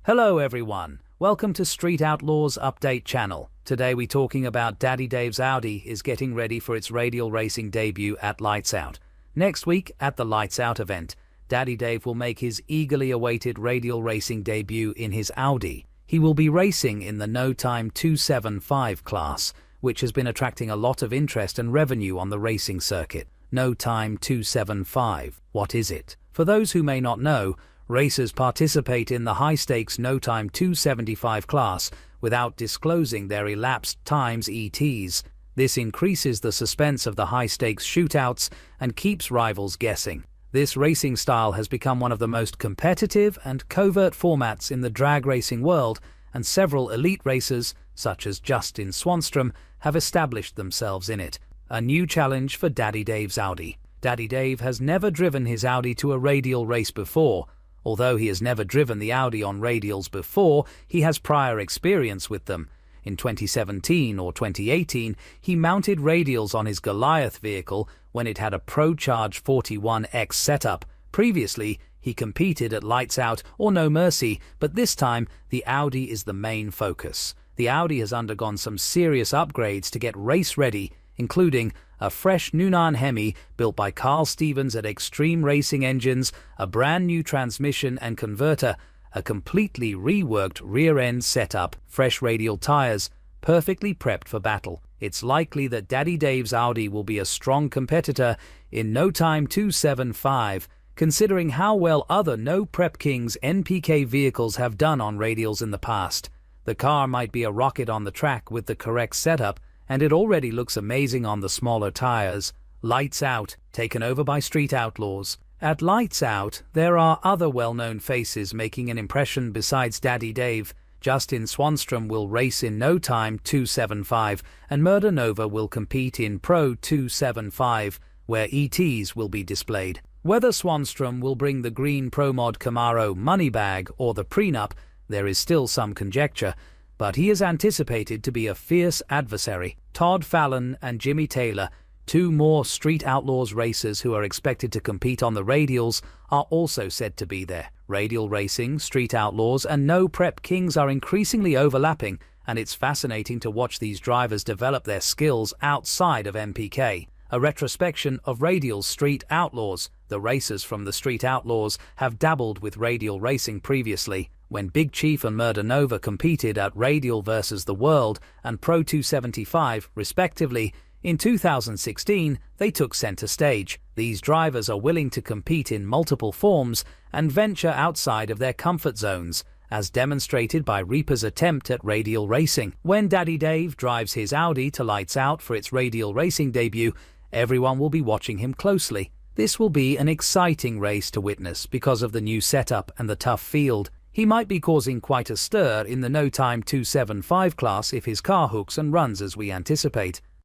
Hello everyone, welcome to Street Outlaws Update channel. Today we're talking about Daddy Dave's Audi is getting ready for its radial racing debut at Lights Out. Next week at the Lights Out event, Daddy Dave will make his eagerly awaited radial racing debut in his Audi. He will be racing in the No Time 275 class, which has been attracting a lot of interest and revenue on the racing circuit. No Time 275, what is it? For those who may not know, racers participate in the high-stakes No Time 275 class without disclosing their elapsed times ETs. This increases the suspense of the high-stakes shootouts and keeps rivals guessing. This racing style has become one of the most competitive and covert formats in the drag racing world, and several elite racers, such as Justin Swanstrom, have established themselves in it. A new challenge for Daddy Dave's Audi. Daddy Dave has never driven his Audi to a radial race before. Although he has never driven the Audi on radials before, he has prior experience with them. In 2017 or 2018, he mounted radials on his Goliath vehicle when it had a ProCharge 41X setup. Previously, he competed at Lights Out or No Mercy, but this time, the Audi is the main focus. The Audi has undergone some serious upgrades to get race-ready, including a fresh Nunan Hemi built by Carl Stevens at Extreme Racing Engines, a brand new transmission and converter, a completely reworked rear-end setup, fresh radial tires, perfectly prepped for battle. It's likely that Daddy Dave's Audi will be a strong competitor in No Time 275, considering how well other No Prep Kings NPK vehicles have done on radials in the past. The car might be a rocket on the track with the correct setup, and it already looks amazing on the smaller tires. Lights Out, taken over by Street Outlaws. At Lights Out, there are other well-known faces making an impression besides Daddy Dave. Justin Swanstrom will race in No Time 275, and Murder Nova will compete in Pro 275, where ETs will be displayed. Whether Swanstrom will bring the green ProMod Camaro money bag or the prenup, there is still some conjecture, but he is anticipated to be a fierce adversary. Todd Fallon and Jimmy Taylor, two more Street Outlaws racers who are expected to compete on the radials, are also said to be there. Radial racing, Street Outlaws, and No Prep Kings are increasingly overlapping, and it's fascinating to watch these drivers develop their skills outside of MPK. A retrospection of Radial Street Outlaws. The racers from the Street Outlaws have dabbled with radial racing previously. When Big Chief and Murder Nova competed at Radial vs. The World and Pro 275, respectively, in 2016, they took center stage. These drivers are willing to compete in multiple forms and venture outside of their comfort zones, as demonstrated by Reaper's attempt at radial racing. When Daddy Dave drives his Audi to Lights Out for its radial racing debut, everyone will be watching him closely. This will be an exciting race to witness because of the new setup and the tough field. He might be causing quite a stir in the No Time 275 class if his car hooks and runs as we anticipate.